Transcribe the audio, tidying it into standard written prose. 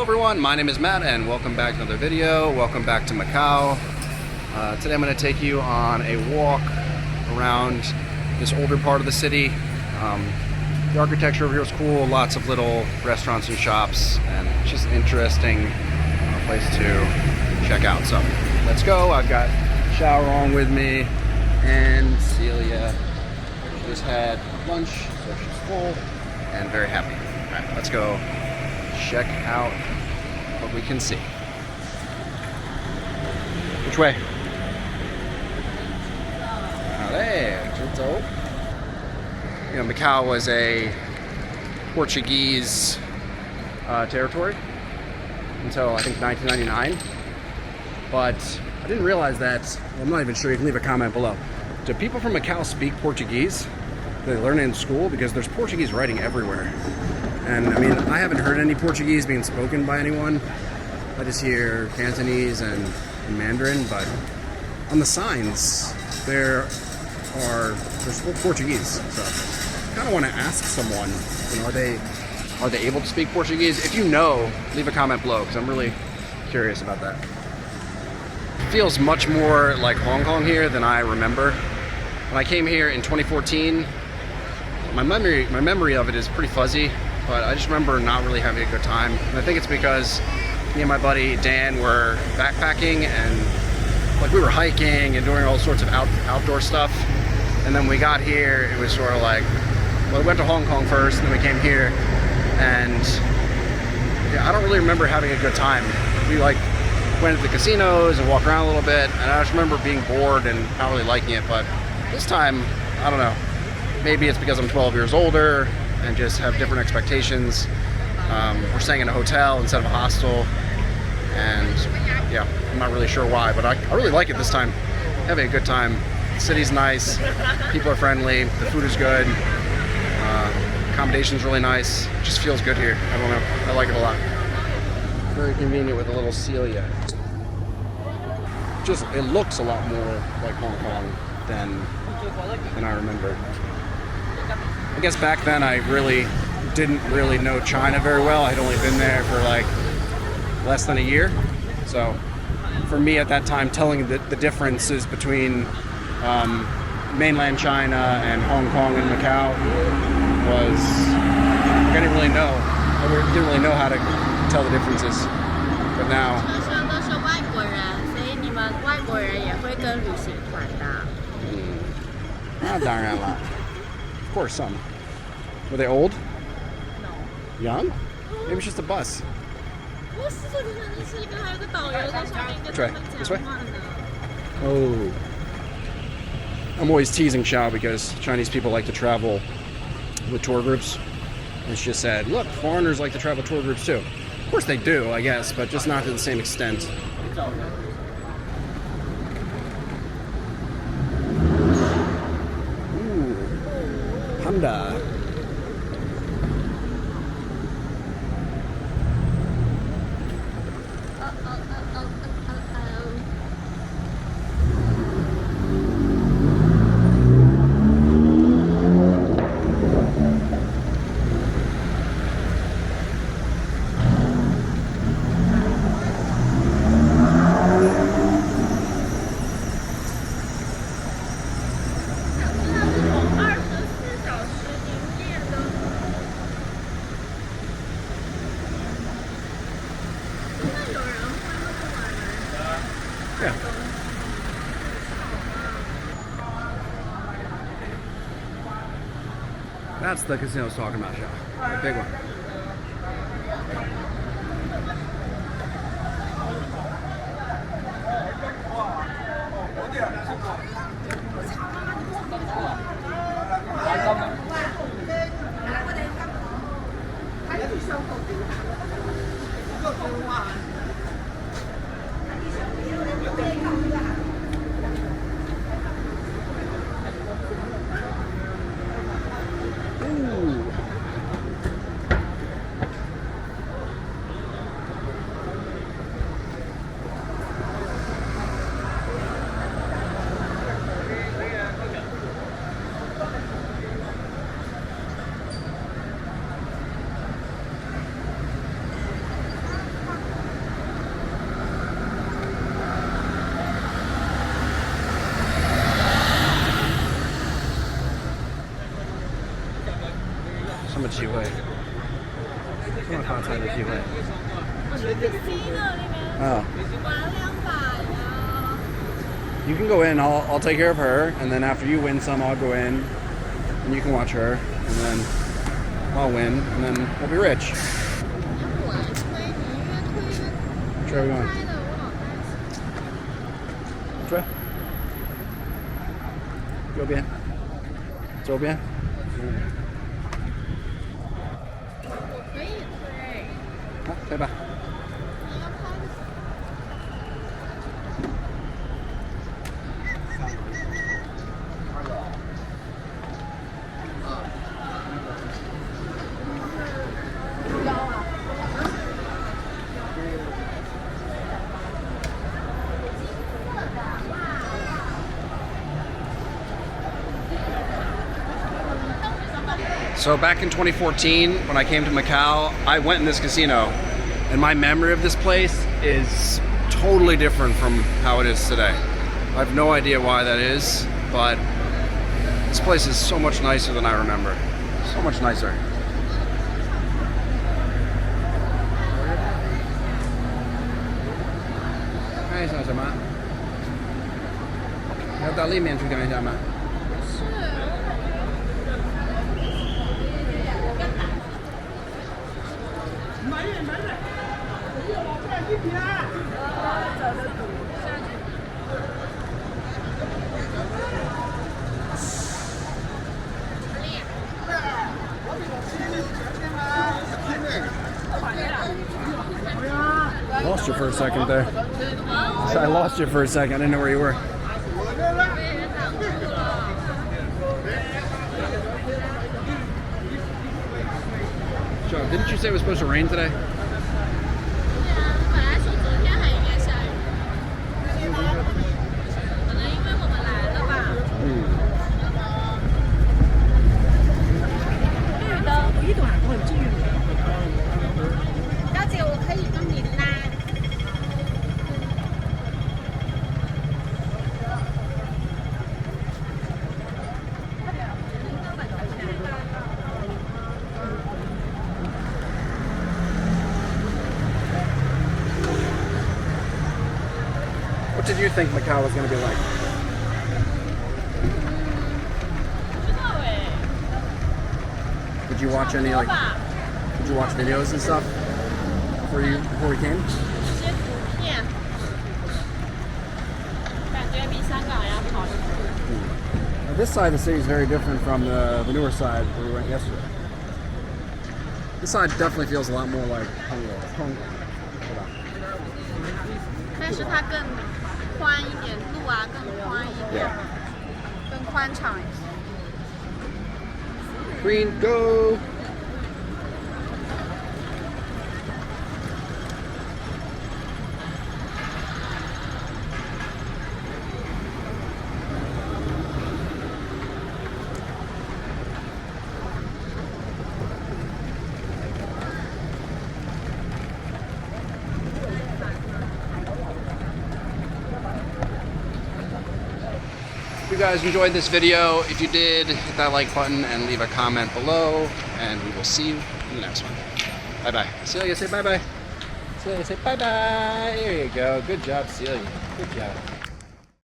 everyone, my name is Matt and welcome back to another video. Welcome back to Macau. Today I'm going to take you on a walk around this older part of the city. The architecture over here is cool, lots of little restaurants and shops, and it's just an interesting place to check out. So let's go. I've got Xiao along with me and Celia. She just had lunch, so she's full and very happy. All right, let's go check out what we can see. Which way? There. You know, Macau was a Portuguese territory until I think 1999. But I didn't realize that. Well, I'm not even sure. You can leave a comment below. Do people from Macau speak Portuguese? Do they learn it in school? Because there's Portuguese writing everywhere. And I mean, I haven't heard any Portuguese being spoken by anyone. I just hear Cantonese and Mandarin, but on the signs there's Portuguese. So I kind of want to ask someone, you know, are they able to speak Portuguese? If you know, leave a comment below because I'm really curious about that. It feels much more like Hong Kong here than I remember. When I came here in 2014, my memory of it is pretty fuzzy. But I just remember not really having a good time. And I think it's because me and my buddy Dan were backpacking and like we were hiking and doing all sorts of outdoor stuff. And then we got here, it was sort of like, well, we went to Hong Kong first and then we came here. And yeah, I don't really remember having a good time. We like went to the casinos and walked around a little bit. And I just remember being bored and not really liking it. But this time, I don't know, maybe it's because I'm 12 years older and just have different expectations. We're staying in a hotel instead of a hostel, and yeah, I'm not really sure why, but I really like it this time. Having a good time. The city's nice, people are friendly, the food is good, accommodation's really nice. It just feels good here. I don't know, I like it a lot. Very convenient with a little Celia. Just, it looks a lot more like Hong Kong than I remember. I guess back then I really didn't really know China very well. I'd only been there for like less than a year. So for me at that time, telling the differences between mainland China and Hong Kong and Macau was, I didn't really know. I didn't really know how to tell the differences. But now, of course, some. Were they old? No. Young? Maybe it's just a bus. Which way? This way? Oh. I'm always teasing Xiao because Chinese people like to travel with tour groups. And she just said, look, foreigners like to travel with tour groups too. Of course they do, I guess, but just not to the same extent. Panda. Yeah. That's the casino I was talking about, Xiao. The big one. 机会，这么发财的机会。Oh. You can go in. I'll take care of her, and then after you win some, I'll go in, and you can watch her, and then I'll win, and then we'll be rich. Which way are we going? Which way? 右边。左边。好，推吧。So back in 2014, when I came to Macau, I went in this casino, and my memory of this place is totally different from how it is today. I have no idea why that is, but this place is so much nicer than I remember. So much nicer. Hey, 想什么？要到里面去看一下吗？Lost you for a second there. I lost you for a second. I didn't know where you were. Joe, didn't you say it was supposed to rain today? What did you think Macau was going to be like? Did you watch any Did you watch videos and stuff before we came? Now, this side of the city is very different from the newer side where we went yesterday. This side definitely feels a lot more like Hong Kong. 但是它更宽一点，路啊更宽一点，更宽敞一些。Green, go! If you guys enjoyed this video, if you did, hit that like button and leave a comment below, and we will see you in the next one. Bye-bye. Celia, say bye-bye. Celia, say bye-bye. There you go. Good job, Celia. Good job.